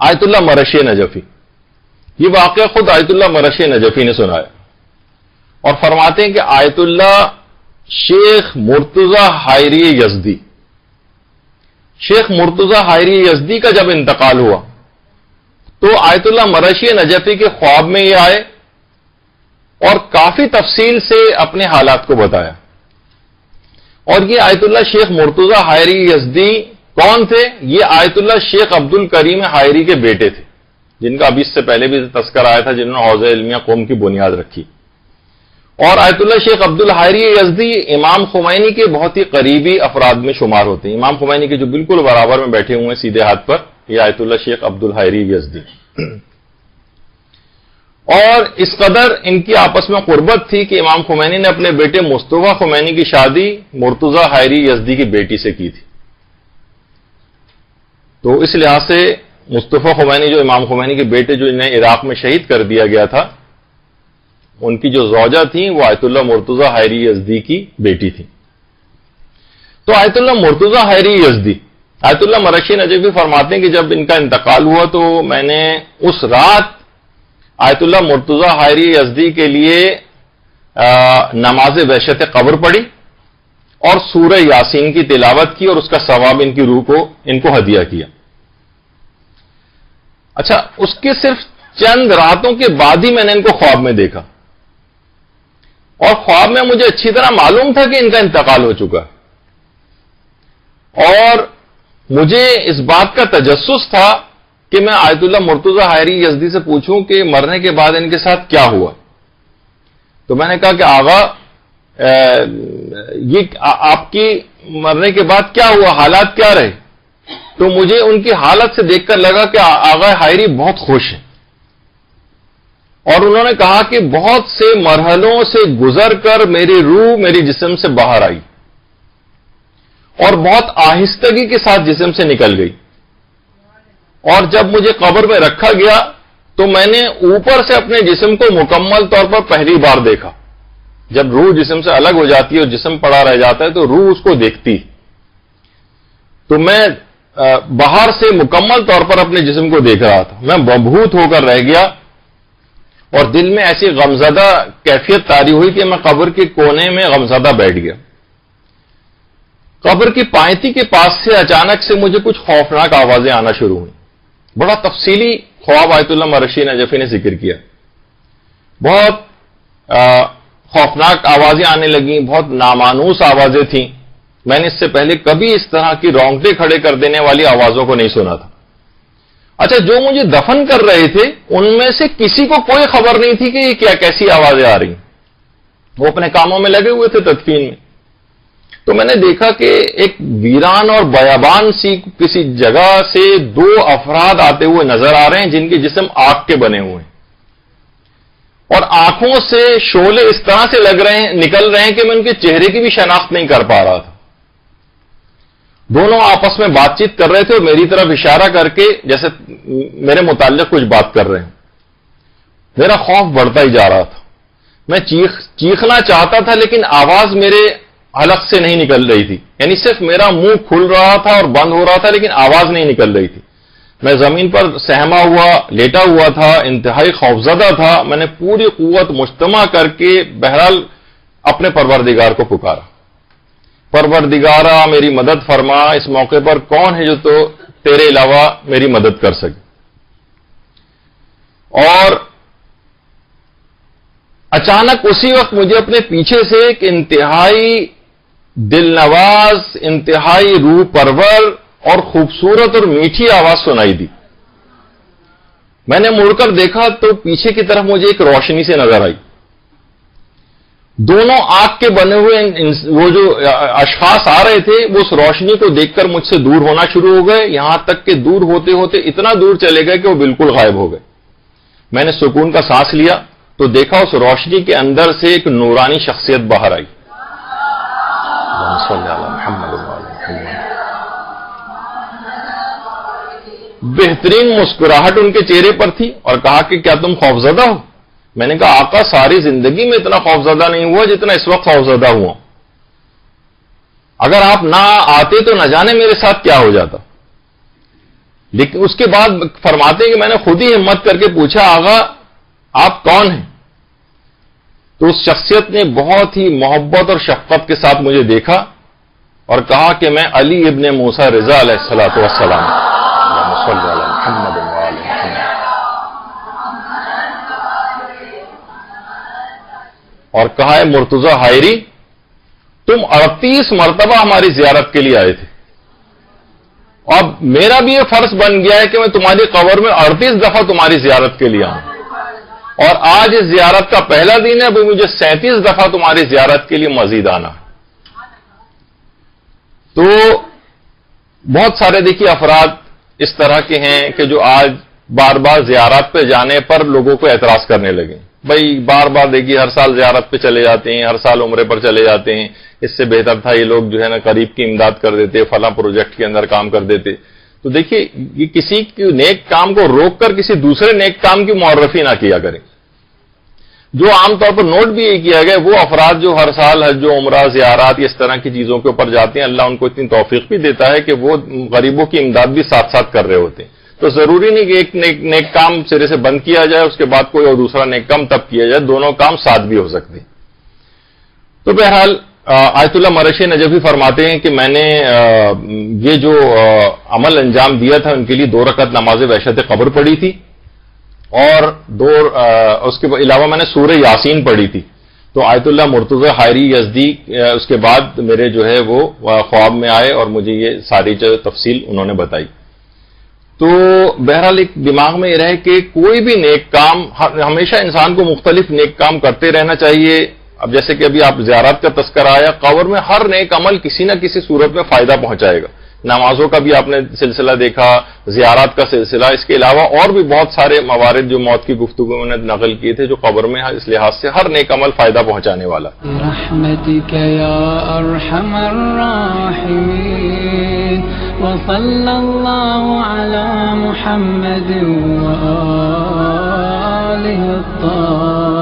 آیت اللہ مرشی نجفی. یہ واقعہ خود آیت اللہ مرشی نجفی نے سنایا اور فرماتے ہیں کہ آیت اللہ شیخ مرتضی حائری یزدی، شیخ مرتضی حائری یزدی کا جب انتقال ہوا تو آیت اللہ مرشی نجفی کے خواب میں یہ آئے اور کافی تفصیل سے اپنے حالات کو بتایا. اور یہ آیت اللہ شیخ مرتضی حائری یزدی کون تھے؟ یہ آیت اللہ شیخ عبد الکریم حائری کے بیٹے تھے، جن کا ابھی اس سے پہلے بھی تذکر آیا تھا، جنہوں نے حوزہ علمیہ قوم کی بنیاد رکھی. اور آیت اللہ شیخ عبد الحائری یزدی امام خمینی کے بہت ہی قریبی افراد میں شمار ہوتے ہیں. امام خمینی کے جو بالکل برابر میں بیٹھے ہوئے ہیں سیدھے ہاتھ پر، یہ آیت اللہ شیخ عبد الحائری یزدی. اور اس قدر ان کی آپس میں قربت تھی کہ امام خمینی نے اپنے بیٹے مصطفیٰ خمینی کی شادی مرتضی حائری یزدی کی بیٹی سے کی تھی. تو اس لحاظ سے مصطفیٰ خمینی جو امام خمینی کے بیٹے جو انہیں عراق میں شہید کر دیا گیا تھا، ان کی جو زوجہ تھیں وہ آیت اللہ مرتضی حائری یزدی کی بیٹی تھی. تو آیت اللہ مرتضی حائری یزدی، آیت اللہ مرشی نجفی فرماتے ہیں کہ جب ان کا انتقال ہوا تو میں نے اس رات آیت اللہ مرتضی حائری یزدی کے لیے نماز وحشت قبر پڑھی اور سورہ یاسین کی تلاوت کی اور اس کا ثواب ان کی روح کو ان کو ہدیہ کیا. اچھا، اس کے صرف چند راتوں کے بعد ہی میں نے ان کو خواب میں دیکھا اور خواب میں مجھے اچھی طرح معلوم تھا کہ ان کا انتقال ہو چکا ہے، اور مجھے اس بات کا تجسس تھا کہ میں آیت اللہ مرتضی حائری یزدی سے پوچھوں کہ مرنے کے بعد ان کے ساتھ کیا ہوا. تو میں نے کہا کہ آغا یہ آپ کی مرنے کے بعد کیا ہوا، حالات کیا رہے؟ تو مجھے ان کی حالت سے دیکھ کر لگا کہ آغا حائری بہت خوش ہیں، اور انہوں نے کہا کہ بہت سے مرحلوں سے گزر کر میری روح میری جسم سے باہر آئی اور بہت آہستگی کے ساتھ جسم سے نکل گئی، اور جب مجھے قبر میں رکھا گیا تو میں نے اوپر سے اپنے جسم کو مکمل طور پر پہلی بار دیکھا. جب روح جسم سے الگ ہو جاتی ہے اور جسم پڑا رہ جاتا ہے تو روح اس کو دیکھتی، تو میں باہر سے مکمل طور پر اپنے جسم کو دیکھ رہا تھا. میں مبہوت ہو کر رہ گیا اور دل میں ایسی غمزدہ کیفیت طاری ہوئی کہ میں قبر کے کونے میں غمزدہ بیٹھ گیا. قبر کی پائنتی کے پاس سے اچانک سے مجھے کچھ خوفناک آوازیں آنا شروع ہوئیں. بڑا تفصیلی خواب آیت اللہ مرشی نجفی نے ذکر کیا. بہت خوفناک آوازیں آنے لگیں، بہت نامانوس آوازیں تھیں. میں نے اس سے پہلے کبھی اس طرح کی رونگٹے کھڑے کر دینے والی آوازوں کو نہیں سنا تھا. اچھا، جو مجھے دفن کر رہے تھے ان میں سے کسی کو کوئی خبر نہیں تھی کہ یہ کیا کیسی آوازیں آ رہی ہیں. وہ اپنے کاموں میں لگے ہوئے تھے تدفین میں. تو میں نے دیکھا کہ ایک ویران اور بیابان سی کسی جگہ سے دو افراد آتے ہوئے نظر آ رہے ہیں جن کے جسم آگ کے بنے ہوئے ہیں، اور آنکھوں سے شعلے اس طرح سے نکل رہے ہیں کہ میں ان کے چہرے کی بھی شناخت نہیں کر پا رہا تھا. دونوں آپس میں بات چیت کر رہے تھے اور میری طرف اشارہ کر کے جیسے میرے متعلق کچھ بات کر رہے ہیں. میرا خوف بڑھتا ہی جا رہا تھا. میں چیخنا چاہتا تھا لیکن آواز میرے حلق سے نہیں نکل رہی تھی، یعنی صرف میرا منہ کھل رہا تھا اور بند ہو رہا تھا لیکن آواز نہیں نکل رہی تھی. میں زمین پر سہما ہوا لیٹا ہوا تھا، انتہائی خوفزدہ تھا. میں نے پوری قوت مجتمع کر کے بہرحال اپنے پروردگار کو پکارا، پروردگارا میری مدد فرما، اس موقع پر کون ہے جو تو تیرے علاوہ میری مدد کر سکے. اور اچانک اسی وقت مجھے اپنے پیچھے سے ایک انتہائی دل نواز، انتہائی روح پرور اور خوبصورت اور میٹھی آواز سنائی دی. میں نے مڑ کر دیکھا تو پیچھے کی طرف مجھے ایک روشنی سے نظر آئی. دونوں آگ کے بنے ہوئے وہ جو اشخاص آ رہے تھے وہ اس روشنی کو دیکھ کر مجھ سے دور ہونا شروع ہو گئے، یہاں تک کہ دور ہوتے ہوتے اتنا دور چلے گئے کہ وہ بالکل غائب ہو گئے. میں نے سکون کا سانس لیا تو دیکھا اس روشنی کے اندر سے ایک نورانی شخصیت باہر آئی. بہترین مسکراہٹ ان کے چہرے پر تھی اور کہا کہ کیا تم خوفزدہ ہو؟ میں نے کہا آقا ساری زندگی میں اتنا خوفزدہ نہیں ہوا جتنا اس وقت خوفزدہ ہوا. اگر آپ نہ آتے تو نہ جانے میرے ساتھ کیا ہو جاتا. لیکن اس کے بعد فرماتے ہیں کہ میں نے خود ہی ہمت کر کے پوچھا آغا آپ کون ہیں؟ تو اس شخصیت نے بہت ہی محبت اور شفقت کے ساتھ مجھے دیکھا اور کہا کہ میں علی ابن موسیٰ رضا علیہ الصلوۃ والسلام اور کہا ہے مرتضی حائری تم 38 مرتبہ ہماری زیارت کے لیے آئے تھے، اب میرا بھی یہ فرض بن گیا ہے کہ میں تمہاری قبر میں 38 دفعہ تمہاری زیارت کے لیے آؤں، اور آج اس زیارت کا پہلا دن ہے، ابھی مجھے 37 دفعہ تمہاری زیارت کے لیے مزید آنا ہے۔ تو بہت سارے دیکھیے افراد اس طرح کے ہیں کہ جو آج بار بار زیارت پہ جانے پر لوگوں کو اعتراض کرنے لگے، بھائی بار بار دیکھیے ہر سال زیارت پہ چلے جاتے ہیں، ہر سال عمرے پر چلے جاتے ہیں، اس سے بہتر تھا یہ لوگ جو ہے نا قریب کی امداد کر دیتے، فلاں پروجیکٹ کے اندر کام کر دیتے۔ تو دیکھیے یہ کسی نیک کام کو روک کر کسی دوسرے نیک کام کی معرفی نہ کیا کریں۔ جو عام طور پر نوٹ بھی یہ کیا گیا وہ افراد جو ہر سال حج و عمرہ زیارات اس طرح کی چیزوں کے اوپر جاتے ہیں، اللہ ان کو اتنی توفیق بھی دیتا ہے کہ وہ غریبوں کی امداد بھی ساتھ ساتھ کر رہے ہوتے ہیں۔ تو ضروری نہیں کہ ایک نیک کام سرے سے بند کیا جائے اس کے بعد کوئی اور دوسرا نیک کام تب کیا جائے، دونوں کام ساتھ بھی ہو سکتے ہیں۔ تو بہرحال آیت اللہ مرشی نجفی فرماتے ہیں کہ میں نے یہ جو عمل انجام دیا تھا ان کے لیے 2 رکعت نماز وحشت قبر پڑھی تھی، اور اس کے علاوہ میں نے سورہ یاسین پڑھی تھی۔ تو آیت اللہ مرتضی حائری یزدی اس کے بعد میرے جو ہے وہ خواب میں آئے اور مجھے یہ ساری جو تفصیل انہوں نے بتائی۔ تو بہرحال ایک دماغ میں یہ رہے کہ کوئی بھی نیک کام ہمیشہ انسان کو مختلف نیک کام کرتے رہنا چاہیے۔ اب جیسے کہ ابھی آپ زیارت کا تذکرہ آیا، قبر میں ہر نیک عمل کسی نہ کسی صورت میں فائدہ پہنچائے گا۔ نمازوں کا بھی آپ نے سلسلہ دیکھا، زیارات کا سلسلہ، اس کے علاوہ اور بھی بہت سارے موارد جو موت کی گفتگو میں نے نقل کیے تھے جو قبر میں اس لحاظ سے ہر نیک عمل فائدہ پہنچانے والا۔ برحمتک یا ارحم الراحمین وصلی اللہ علی محمد وآلہ الطاہرین۔